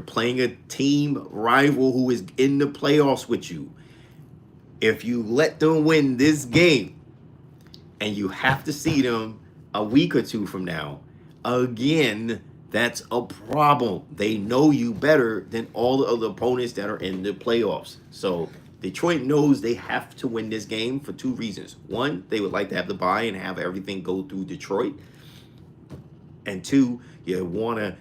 A: playing a team rival who is in the playoffs with you. If you let them win this game and you have to see them a week or 2 from now, again, that's a problem. They know you better than all the other opponents that are in the playoffs. So Detroit knows they have to win this game for 2 reasons. 1, they would like to have the bye and have everything go through Detroit. And 2, you want to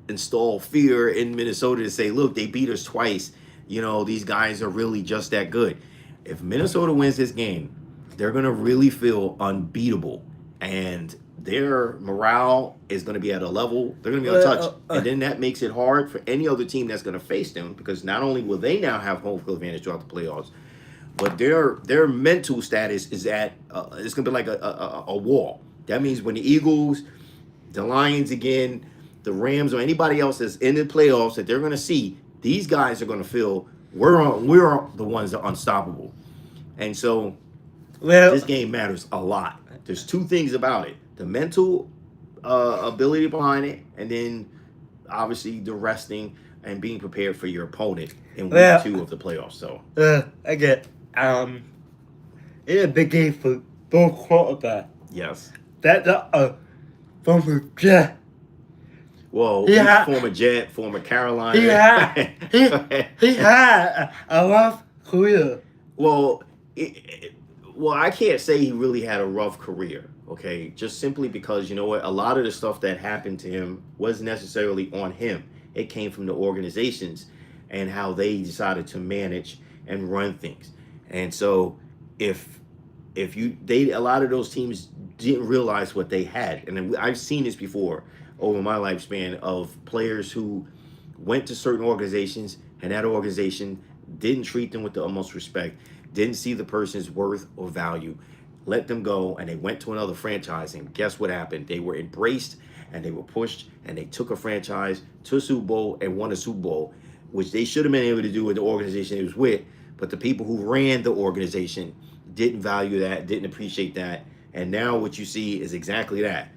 A: install fear in Minnesota to say, look, they beat us twice. These guys are really just that good. If Minnesota wins this game, they're going to really feel unbeatable. And their morale is going to be at a level they're going to be untouched, and then that makes it hard for any other team that's going to face them because not only will they now have home field advantage throughout the playoffs, but their mental status is at it's going to be like a wall. That means when the Eagles, the Lions again, the Rams, or anybody else that's in the playoffs that they're going to see, these guys are going to feel we're the ones that are unstoppable, and so this game matters a lot. There's two things about it: the mental ability behind it, and then obviously the resting and being prepared for your opponent in week 2 of the playoffs. So
B: again, it's a big game for both quarterbacks.
A: yes.
B: That's former Jet.
A: Well, he's former Jet, former Carolina.
B: He had a rough career.
A: Well, I can't say he really had a rough career, okay? Just simply because, you know what, a lot of the stuff that happened to him wasn't necessarily on him. It came from the organizations and how they decided to manage and run things. And so if a lot of those teams didn't realize what they had. And I've seen this before over my lifespan of players who went to certain organizations and that organization didn't treat them with the utmost respect, didn't see the person's worth or value, let them go, and they went to another franchise. And guess what happened? They were embraced and they were pushed, and they took a franchise to a Super Bowl and won a Super Bowl, which they should have been able to do with the organization he was with. But the people who ran the organization didn't value that, didn't appreciate that. And now what you see is exactly that.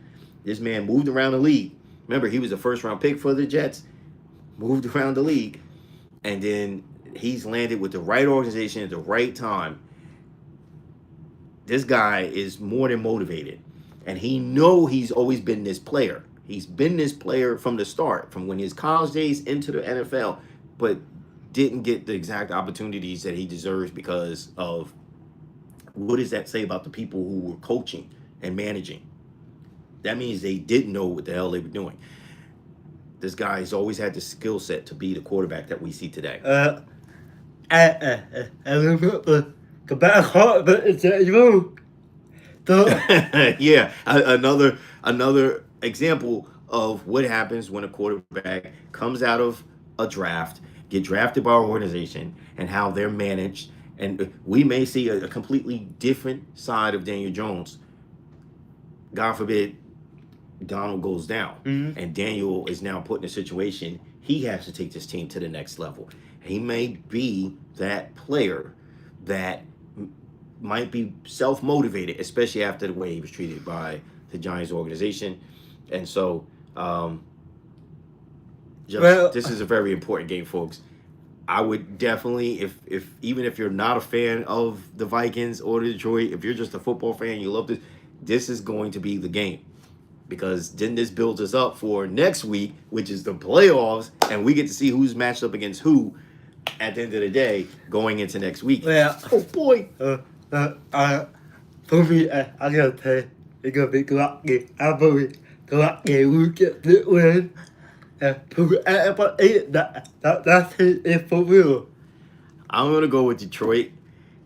A: This man moved around the league. Remember, he was a first-round pick for the Jets, moved around the league, and then he's landed with the right organization at the right time. This guy is more than motivated, and he's always been this player. He's been this player from the start, from when his college days into the NFL, but didn't get the exact opportunities that he deserves because of what does that say about the people who were coaching and managing? That means they didn't know what the hell they were doing. This guy has always had the skill set to be the quarterback that we see today.
B: I remember the better quarterback is you.
A: Yeah, another example of what happens when a quarterback comes out of a draft, get drafted by our organization, and how they're managed. And we may see a completely different side of Daniel Jones. God forbid Donald goes down, and Daniel is now put in a situation he has to take this team to the next level. He may be that player that might be self-motivated, especially after the way he was treated by the Giants organization. And so this is a very important game, folks. I would definitely, if even if you're not a fan of the Vikings or the Detroit, if you're just a football fan, you love this is going to be the game. Because then this builds us up for next week, which is the playoffs, and we get to see who's matched up against who at the end of the day going into next week.
B: Yeah.
A: Oh boy.
B: For me, I gotta say, it's gonna be lucky. I believe lucky we get the win. That's it for real.
A: I'm gonna go with Detroit.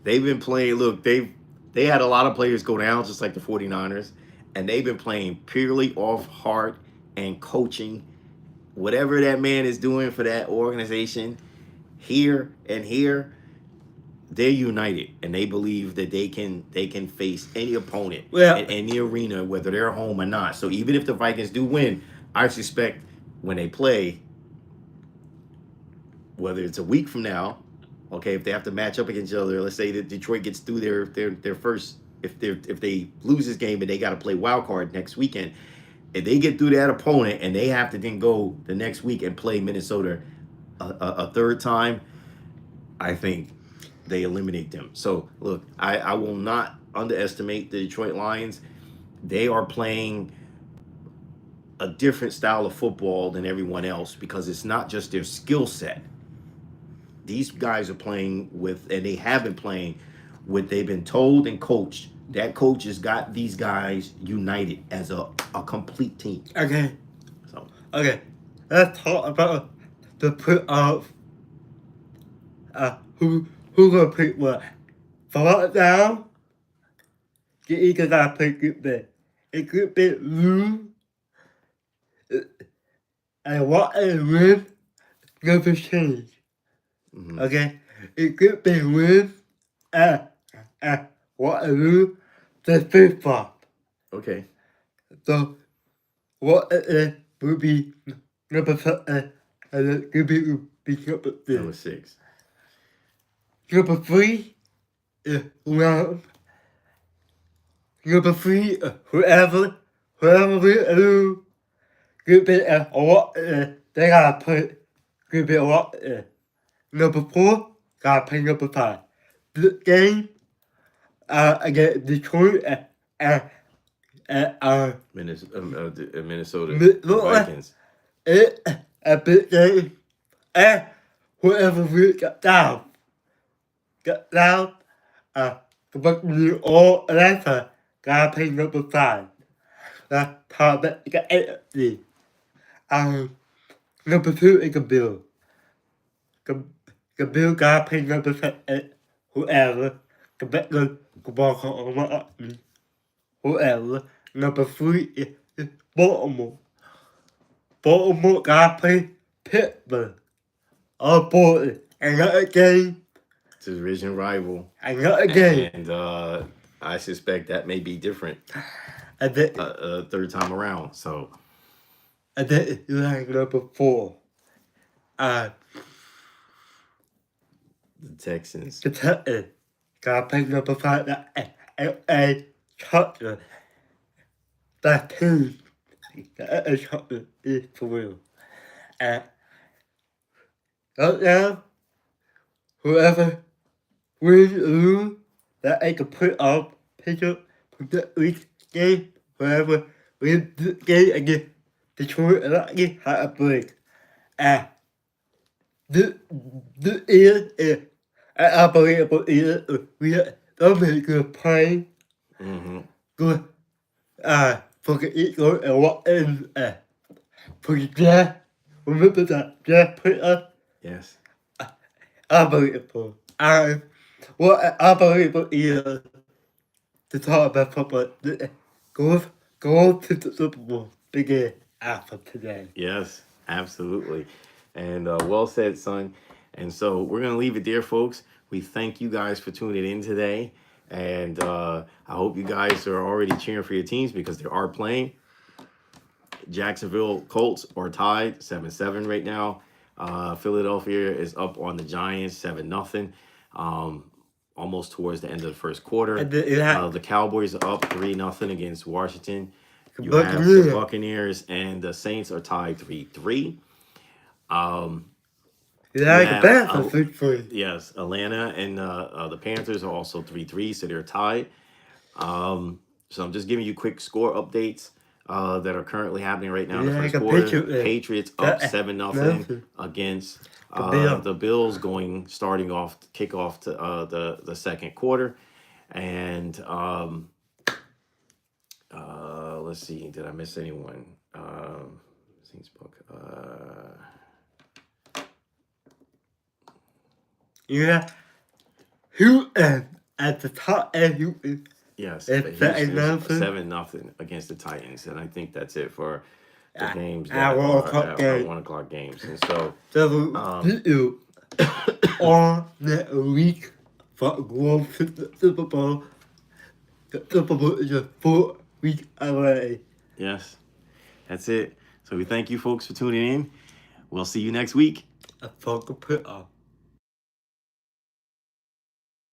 A: They've been playing. Look, they had a lot of players go down, just like the 49ers, and they've been playing purely off heart and coaching. Whatever that man is doing for that organization, here, they're united, and they believe that they can face any opponent in any arena, whether they're home or not. So even if the Vikings do win, I suspect when they play, whether it's a week from now, okay, if they have to match up against each other, let's say that Detroit gets through their first, if they lose this game and they got to play wild card next weekend, if they get through that opponent and they have to then go the next week and play Minnesota a third time, I think they eliminate them. So look, I will not underestimate the Detroit Lions. They are playing a different style of football than everyone else because it's not just their skill set. These guys are playing with, and they have been playing with, they've been told and coached. That coach has got these guys united as a complete team.
B: Okay.
A: So
B: let's talk about the playoff. Who gonna pick what? For right now, the Eagles gotta play good there. it could be lose. And what it win never change.
A: Mhm.
B: Okay? It could be win and what it lose the flip flop.
A: Okay.
B: So what it is will be number 7 and it could be number 6.
A: Number 6.
B: Number 3 is round. Number 3 whoever we lose could be what they gotta put could be what number 4 gotta play number 5. This game against Detroit
A: Minnesota
B: Minnesota.
A: Vikings.
B: It a big game and whoever we got down but you all Atlanta gotta play number 5. That's part of the AFC. Number 2 is the Bill. The Bill gotta play number 7. Whoever. The Beckler, the ball whoever. Number 3 is Baltimore. Baltimore gotta play Pittsburgh. All boys. Another game.
A: It's a division rival.
B: Another game.
A: And I suspect that may be different
B: And then,
A: third time around. So
B: and then you have number 4.
A: the Texans.
B: The Titans gotta play number 5. A chocolate. That team. A chocolate is for real. And right now, whoever wins or lose, that they can put up picture from the week's game. Whoever wins the game against Detroit and Rocky had a break. And this is unbelievable. We are really good playing.
A: Mm-hmm.
B: Good. For the Eagles and what in for the Jazz. Remember that Jazz put us
A: Yes.
B: unbelievable. And what an unbelievable year to talk about football. Go to the Super Bowl begin after today.
A: Yes, absolutely. And well said, son. And so we're going to leave it there, folks. We thank you guys for tuning in today. And I hope you guys are already cheering for your teams because they are playing. Jacksonville Colts are tied 7-7 right now. Philadelphia is up on the Giants 7-0. Almost towards the end of the first quarter.
B: And
A: The Cowboys are up 3-0 against Washington. You have the Buccaneers and the Saints are tied 3-3. Yes, Atlanta and the Panthers are also 3-3, so they're tied. So I'm just giving you quick score updates that are currently happening right now in the first quarter. Patriots up 7-0 against the Bills starting off kickoff to the second quarter. And let's see, did I miss anyone? Saints book.
B: Yeah. Houston at the top and Houston.
A: Yes,
B: It's
A: 7-0 against the Titans, and I think that's it for the games that
B: Our
A: are 1 o'clock games. And so,
B: on the week for going to the Super Bowl. The Super Bowl is a 4 week away.
A: Yes, that's it. So we thank you folks for tuning in. We'll see you next week.
B: A fucking put off.